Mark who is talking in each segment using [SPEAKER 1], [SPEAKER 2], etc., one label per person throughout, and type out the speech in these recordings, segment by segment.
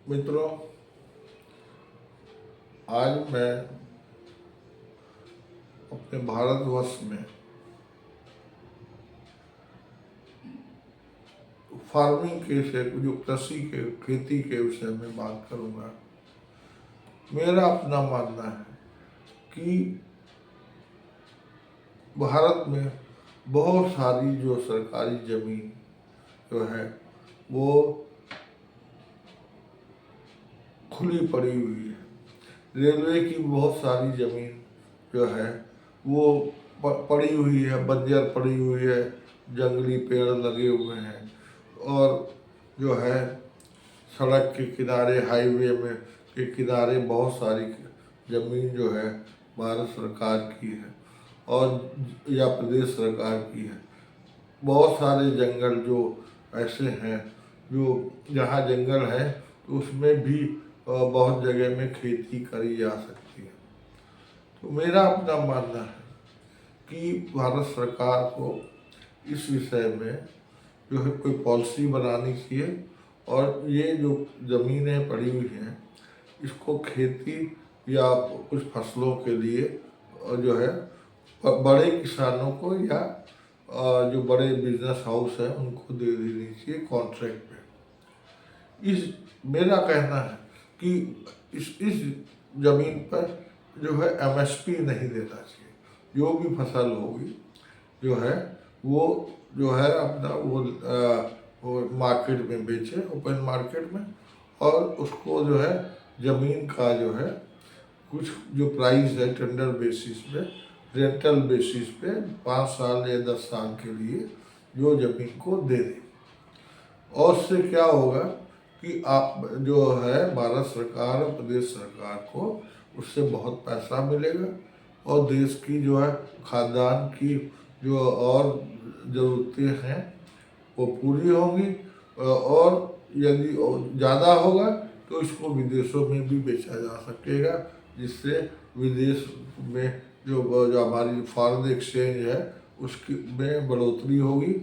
[SPEAKER 1] मित्रों, आज मैं अपने भारतवर्ष में फार्मिंग के से जो कृषि के खेती के विषय में बात करूंगा। मेरा अपना मानना है कि भारत में बहुत सारी जो सरकारी जमीन जो है वो खुली पड़ी हुई है। रेलवे की बहुत सारी जमीन जो है वो पड़ी हुई है, बंजर पड़ी हुई है, जंगली पेड़ लगे हुए हैं। और जो है सड़क के किनारे, हाईवे में के किनारे बहुत सारी जमीन जो है भारत सरकार की है और या प्रदेश सरकार की है। बहुत सारे जंगल जो ऐसे हैं जो जहाँ जंगल है तो उसमें भी बहुत जगह में खेती करी जा सकती है। तो मेरा अपना मानना है कि भारत सरकार को इस विषय में जो है कोई पॉलिसी बनानी चाहिए और ये जो ज़मीनें पड़ी हुई हैं इसको खेती या कुछ फसलों के लिए जो है बड़े किसानों को या जो बड़े बिजनेस हाउस है उनको दे देनी चाहिए कॉन्ट्रैक्ट पे। इस मेरा कहना है कि इस जमीन पर जो है एमएसपी नहीं देना चाहिए। जो भी फसल होगी जो है वो जो है अपना वो मार्केट में बेचे, ओपन मार्केट में, और उसको जो है ज़मीन का जो है कुछ जो प्राइस है टेंडर बेसिस पे, रेंटल बेसिस पे 5 साल या 10 साल के लिए जो ज़मीन को दे दें। और उससे क्या होगा कि आप जो है भारत सरकार और प्रदेश सरकार को उससे बहुत पैसा मिलेगा और देश की जो है खाद्यान्न की जो और ज़रूरतें हैं वो पूरी होंगी। और यदि ज़्यादा होगा तो इसको विदेशों में भी बेचा जा सकेगा, जिससे विदेश में जो हमारी फॉरेन एक्सचेंज है उसकी में बढ़ोतरी होगी,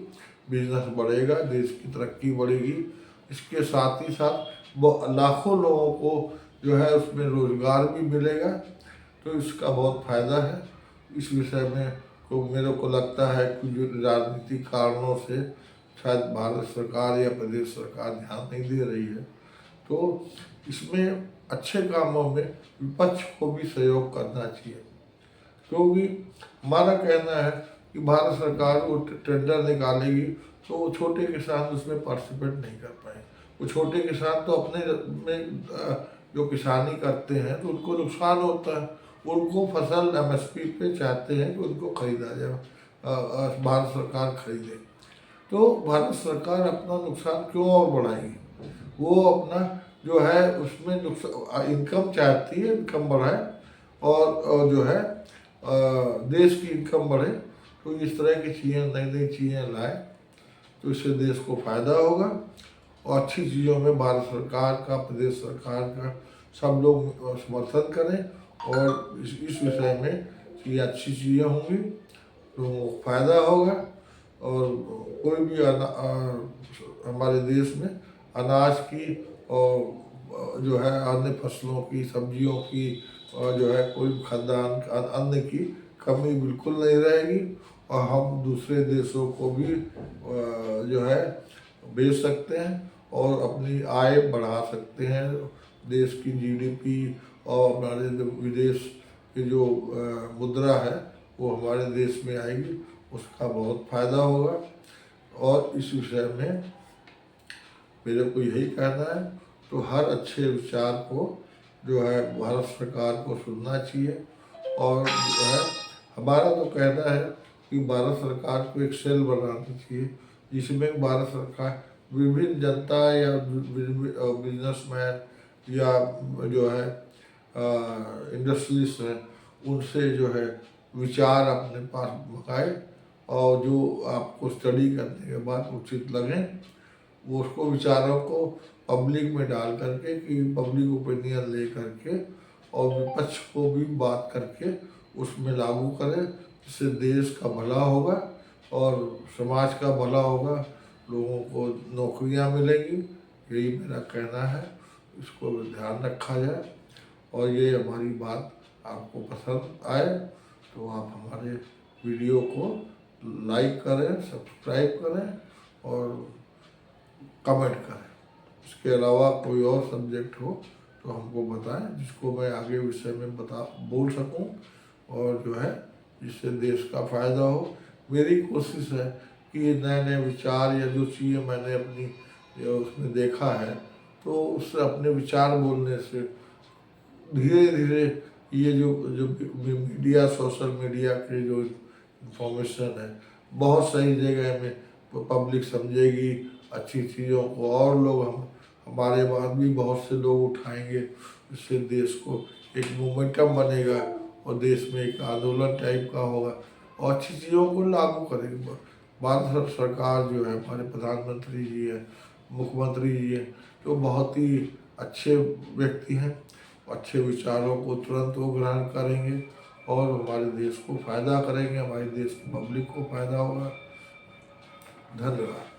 [SPEAKER 1] बिजनेस बढ़ेगा, देश की तरक्की बढ़ेगी। इसके साथ ही साथ लाखों लोगों को जो है उसमें रोजगार भी मिलेगा। तो इसका बहुत फायदा है। इस विषय में तो मेरे को लगता है कि जो राजनीतिक कारणों से शायद भारत सरकार या प्रदेश सरकार ध्यान नहीं दे रही है। तो इसमें अच्छे कामों में विपक्ष को भी सहयोग करना चाहिए, क्योंकि हमारा कहना है कि भारत सरकार वो टेंडर निकालेगी तो वो छोटे किसान उसमें पार्टिसिपेट नहीं कर पाए। वो छोटे किसान तो अपने में जो किसानी करते हैं तो उनको नुकसान होता है। उनको फसल एमएसपी पे चाहते हैं कि उनको खरीदा जाए, भारत सरकार खरीदे। तो भारत सरकार अपना नुकसान क्यों और बढ़ाएगी? वो अपना जो है उसमें नुकसान इनकम चाहती है, इनकम बढ़ाए और जो है देश की इनकम बढ़े। तो इस तरह की चीज़ें, नई नई चीज़ें लाए तो इससे देश को फ़ायदा होगा। और अच्छी चीज़ों में भारत सरकार का, प्रदेश सरकार का सब लोग समर्थन करें और इस विषय में ये अच्छी चीज़ें होंगी तो फ़ायदा होगा। और कोई भी हमारे देश में अनाज की और जो है अन्य फसलों की, सब्जियों की और जो है कोई खाद्यान्न अन्न की कमी बिल्कुल नहीं रहेगी। और हम दूसरे देशों को भी जो है बेच सकते हैं और अपनी आय बढ़ा सकते हैं। देश की जीडीपी और हमारे जो विदेश की जो मुद्रा है वो हमारे देश में आएगी, उसका बहुत फायदा होगा। और इस विषय में मेरे को यही कहना है। तो हर अच्छे विचार को जो है भारत सरकार को सुनना चाहिए। और जो है हमारा तो कहना है कि भारत सरकार को एक सेल बनानी चाहिए जिसमें भारत सरकार विभिन्न जनता या बिजनेसमैन या जो है इंडस्ट्रीज हैं उनसे जो है विचार अपने पास मंगाए और जो आपको स्टडी करने के बाद उचित लगे वो उसको विचारों को पब्लिक में डाल करके कि पब्लिक ओपिनियन ले करके और विपक्ष को भी बात करके उसमें लागू करें, जिससे देश का भला होगा और समाज का भला होगा, लोगों को नौकरियां मिलेंगी। यही मेरा कहना है। इसको ध्यान रखा जाए। और ये हमारी बात आपको पसंद आए तो आप हमारे वीडियो को लाइक करें, सब्सक्राइब करें और कमेंट करें। इसके अलावा कोई और सब्जेक्ट हो तो हमको बताएं, जिसको मैं आगे विषय में बोल सकूं और जो है जिससे देश का फ़ायदा हो। मेरी कोशिश है कि नए नए विचार या जो चीज़ें मैंने अपनी उसमें देखा है तो उससे अपने विचार बोलने से धीरे धीरे ये जो जो मीडिया, सोशल मीडिया के जो इंफॉर्मेशन है बहुत सही जगह में पब्लिक समझेगी अच्छी चीज़ों को, और लोग हमारे बाद भी बहुत से लोग उठाएंगे। इससे देश को एक मोमेंटम बनेगा और देश में एक आंदोलन टाइप का होगा और अच्छी चीज़ों को लागू करेंगे। भारत सरकार जो है, हमारे प्रधानमंत्री जी है, मुख्यमंत्री जी है, जो बहुत ही अच्छे व्यक्ति हैं, अच्छे विचारों को तुरंत वो ग्रहण करेंगे और हमारे देश को फ़ायदा करेंगे, हमारे देश की पब्लिक को फ़ायदा होगा। धन्यवाद।